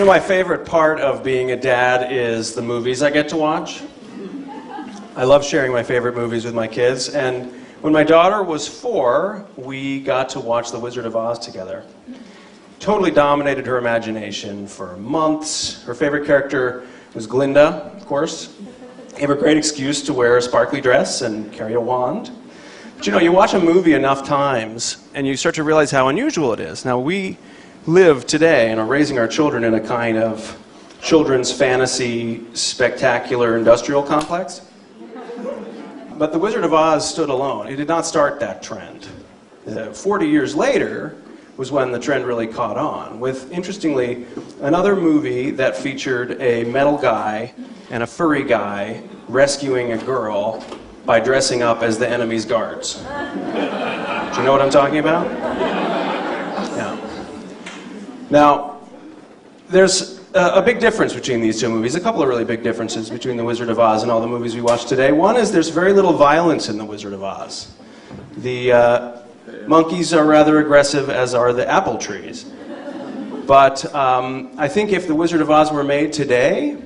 know, my favorite part of being a dad is the movies I get to watch. I love sharing my favorite movies with my kids, and when my daughter was 4, we got to watch The Wizard of Oz together. Totally dominated her imagination for months. Her favorite character was Glinda, of course. Gave her a great excuse to wear a sparkly dress and carry a wand. But you know, you watch a movie enough times, and you start to realize how unusual it is. Now, we live today and are raising our children in a kind of children's fantasy, spectacular industrial complex. But The Wizard of Oz stood alone. It did not start that trend. 40 years later was when the trend really caught on, with, interestingly, another movie that featured a metal guy and a furry guy rescuing a girl by dressing up as the enemy's guards. Do you know what I'm talking about? Yeah. Now, there's a big difference between these two movies, a couple of really big differences between The Wizard of Oz and all the movies we watch today. One is there's very little violence in The Wizard of Oz. The monkeys are rather aggressive, as are the apple trees. But I think if The Wizard of Oz were made today,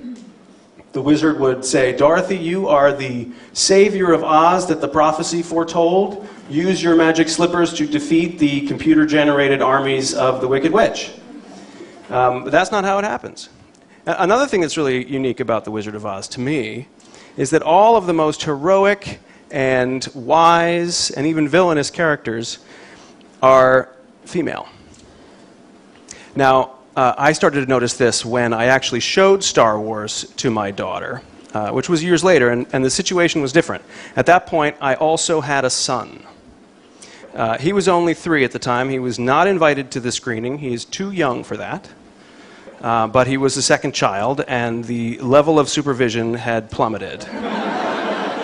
the wizard would say, "Dorothy, you are the savior of Oz that the prophecy foretold. Use your magic slippers to defeat the computer-generated armies of the Wicked Witch." But that's not how it happens. Another thing that's really unique about The Wizard of Oz, to me, is that all of the most heroic and wise and even villainous characters are female. Now, I started to notice this when I actually showed Star Wars to my daughter, which was years later, and the situation was different. At that point, I also had a son. He was only 3 at the time. He was not invited to the screening. He is too young for that. But he was the second child, and the level of supervision had plummeted.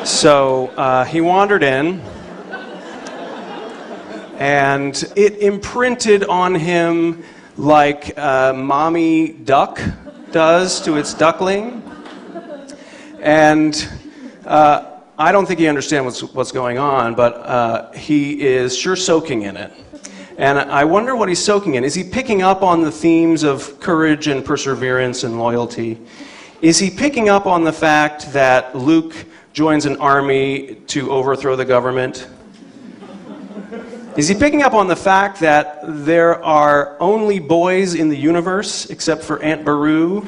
So he wandered in, and it imprinted on him like mommy duck does to its duckling. And I don't think he understands what's going on, but he is sure soaking in it. And I wonder what he's soaking in. Is he picking up on the themes of courage and perseverance and loyalty? Is he picking up on the fact that Luke joins an army to overthrow the government? Is he picking up on the fact that there are only boys in the universe except for Aunt Beru?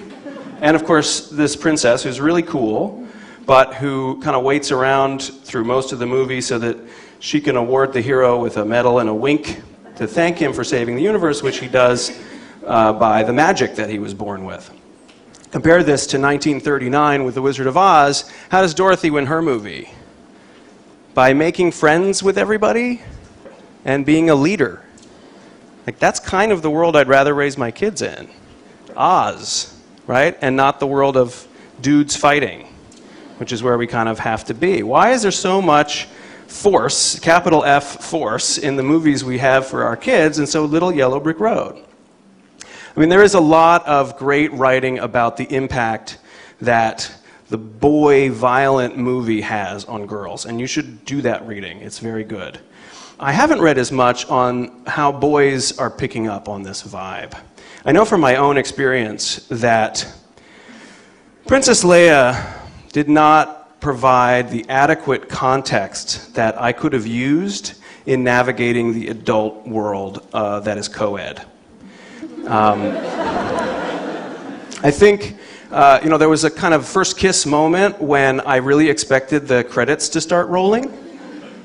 And of course, this princess who's really cool, but who kind of waits around through most of the movie so that she can award the hero with a medal and a wink to thank him for saving the universe, which he does by the magic that he was born with. Compare this to 1939 with The Wizard of Oz. How does Dorothy win her movie? By making friends with everybody and being a leader. Like, that's kind of the world I'd rather raise my kids in. Oz, right? And not the world of dudes fighting, which is where we kind of have to be. Why is there so much force, capital F force, in the movies we have for our kids and so little Yellow Brick Road? I mean, there is a lot of great writing about the impact that the boy violent movie has on girls, and you should do that reading. It's very good. I haven't read as much on how boys are picking up on this vibe. I know from my own experience that Princess Leia did not provide the adequate context that I could have used in navigating the adult world that is co-ed. I think, there was a kind of first kiss moment when I really expected the credits to start rolling,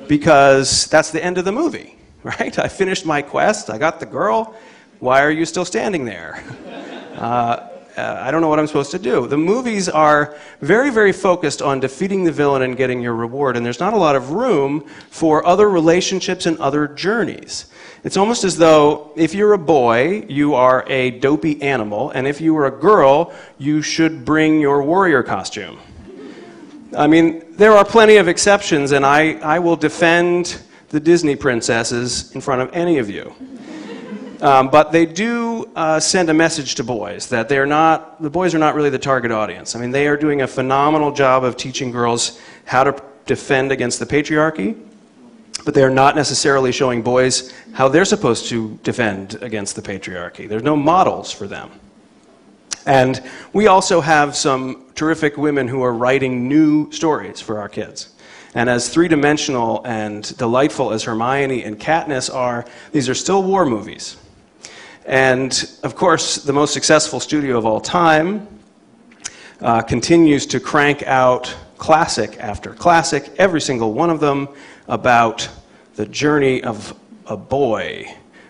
because that's the end of the movie, right? I finished my quest, I got the girl, why are you still standing there? I don't know what I'm supposed to do. The movies are very, very focused on defeating the villain and getting your reward, and there's not a lot of room for other relationships and other journeys. It's almost as though if you're a boy, you are a dopey animal, and if you were a girl, you should bring your warrior costume. I mean, there are plenty of exceptions, and I will defend the Disney princesses in front of any of you. But they do send a message to boys that the boys are not really the target audience. I mean, they are doing a phenomenal job of teaching girls how to defend against the patriarchy, but they are not necessarily showing boys how they're supposed to defend against the patriarchy. There's no models for them. And we also have some terrific women who are writing new stories for our kids. And as three-dimensional and delightful as Hermione and Katniss are, these are still war movies. And, of course, the most successful studio of all time continues to crank out classic after classic, every single one of them about the journey of a boy,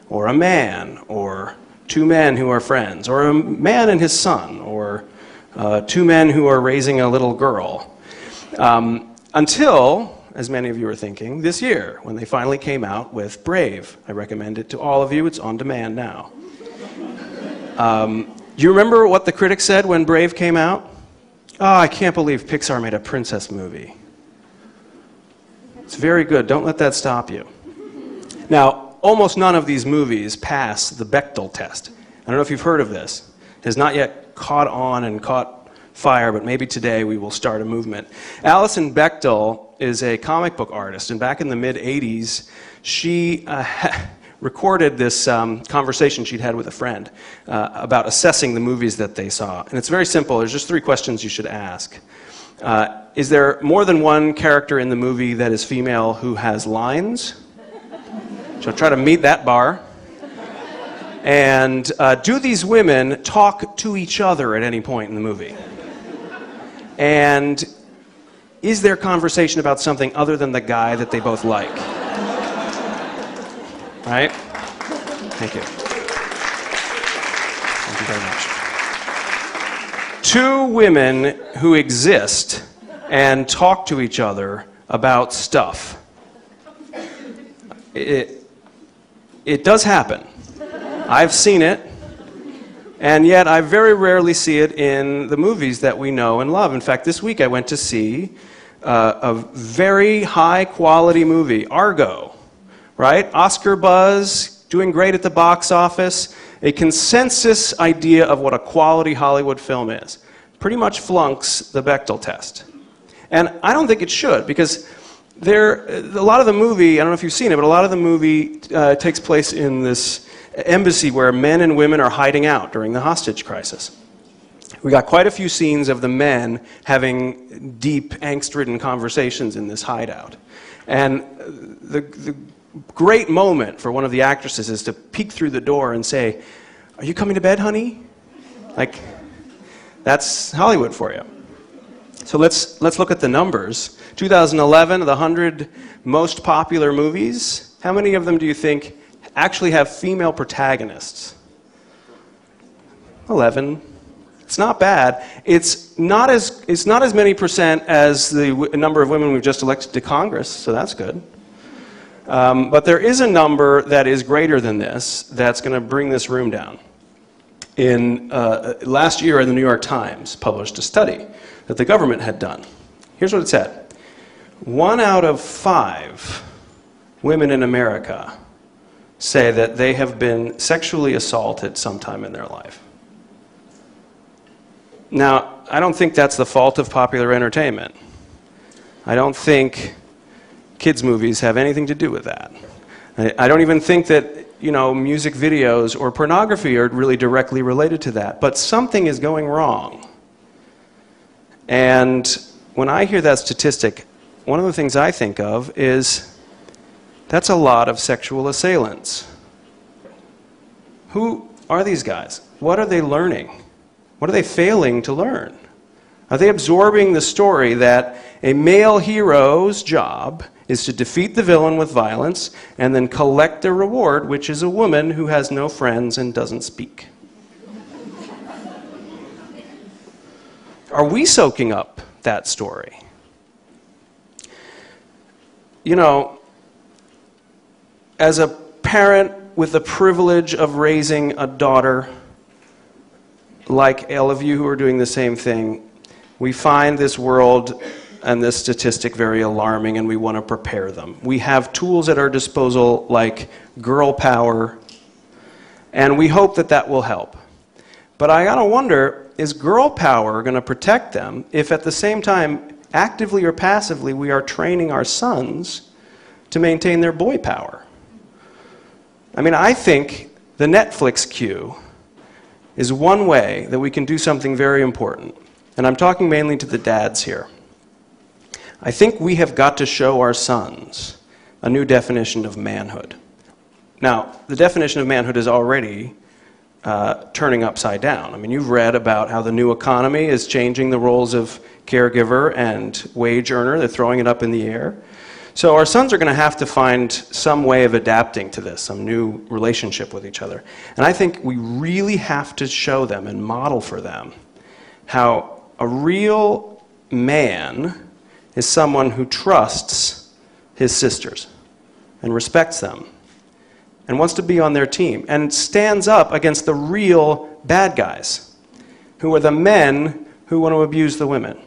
or a man, or two men who are friends, or a man and his son, or two men who are raising a little girl. Until, as many of you are thinking, this year, when they finally came out with Brave. I recommend it to all of you. It's on demand now. Do you remember what the critics said when Brave came out? Oh, I can't believe Pixar made a princess movie. It's very good. Don't let that stop you. Now, almost none of these movies pass the Bechdel test. I don't know if you've heard of this. It has not yet caught on and caught fire, but maybe today we will start a movement. Alison Bechdel is a comic book artist, and back in the mid-'80s, she recorded this conversation she'd had with a friend about assessing the movies that they saw. And it's very simple. There's just 3 questions you should ask. Is there more than one character in the movie that is female who has lines? So try to meet that bar. And do these women talk to each other at any point in the movie? And is there conversation about something other than the guy that they both like? Right? Thank you. Thank you very much. 2 women who exist and talk to each other about stuff. It does happen. I've seen it, and yet I very rarely see it in the movies that we know and love. In fact, this week I went to see a very high-quality movie, Argo, right? Oscar buzz, doing great at the box office, a consensus idea of what a quality Hollywood film is. Pretty much flunks the Bechdel test. And I don't think it should, because a lot of the movie, I don't know if you've seen it, but a lot of the movie takes place in this embassy where men and women are hiding out during the hostage crisis. We got quite a few scenes of the men having deep, angst-ridden conversations in this hideout. And the great moment for one of the actresses is to peek through the door and say, "Are you coming to bed, honey?" Like, that's Hollywood for you. So let's look at the numbers. 2011, the 100 most popular movies. How many of them do you think actually have female protagonists? 11. It's not bad. It's not as many percent as the number of women we've just elected to Congress, so that's good. But there is a number that is greater than this that's going to bring this room down. Last year, the New York Times published a study that the government had done. Here's what it said. 1 out of 5 women in America say that they have been sexually assaulted sometime in their life. Now, I don't think that's the fault of popular entertainment. I don't think kids' movies have anything to do with that. I don't even think that, music videos or pornography are really directly related to that. But something is going wrong. And when I hear that statistic, one of the things I think of is that's a lot of sexual assailants. Who are these guys? What are they learning? What are they failing to learn? Are they absorbing the story that a male hero's job is to defeat the villain with violence and then collect a reward, which is a woman who has no friends and doesn't speak? Are we soaking up that story? As a parent with the privilege of raising a daughter, like all of you who are doing the same thing, we find this world and this statistic very alarming, and we want to prepare them. We have tools at our disposal like girl power, and we hope that that will help. But I gotta wonder, is girl power going to protect them if at the same time, actively or passively, we are training our sons to maintain their boy power? I mean, I think the Netflix queue is one way that we can do something very important. And I'm talking mainly to the dads here. I think we have got to show our sons a new definition of manhood. Now, the definition of manhood is already turning upside down. I mean, you've read about how the new economy is changing the roles of caregiver and wage earner. They're throwing it up in the air. So our sons are going to have to find some way of adapting to this, some new relationship with each other. And I think we really have to show them and model for them how a real man is someone who trusts his sisters and respects them and wants to be on their team and stands up against the real bad guys, who are the men who want to abuse the women.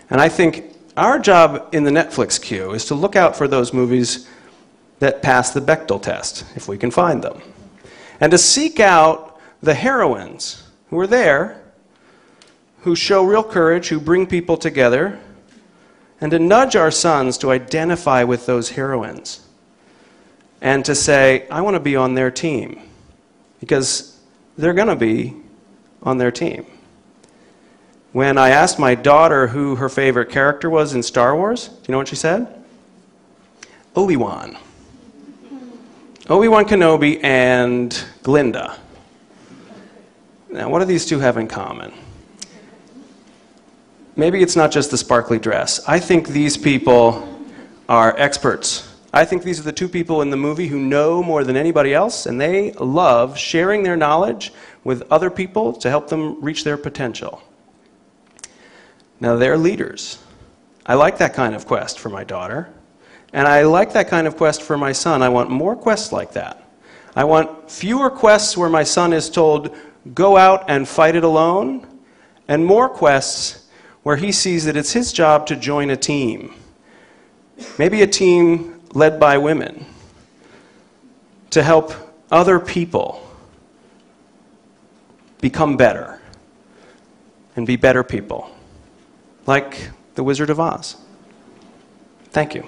And I think our job in the Netflix queue is to look out for those movies that pass the Bechdel test, if we can find them, and to seek out the heroines who are there, who show real courage, who bring people together, and to nudge our sons to identify with those heroines and to say, I want to be on their team, because they're going to be on their team. When I asked my daughter who her favorite character was in Star Wars, do you know what she said? Obi-Wan. Obi-Wan Kenobi and Glinda. Now, what do these two have in common? Maybe it's not just the sparkly dress. I think these people are experts. I think these are the two people in the movie who know more than anybody else, and they love sharing their knowledge with other people to help them reach their potential. Now, they're leaders. I like that kind of quest for my daughter, and I like that kind of quest for my son. I want more quests like that. I want fewer quests where my son is told, go out and fight it alone, and more quests where he sees that it's his job to join a team. Maybe a team led by women, to help other people become better and be better people, like the Wizard of Oz. Thank you.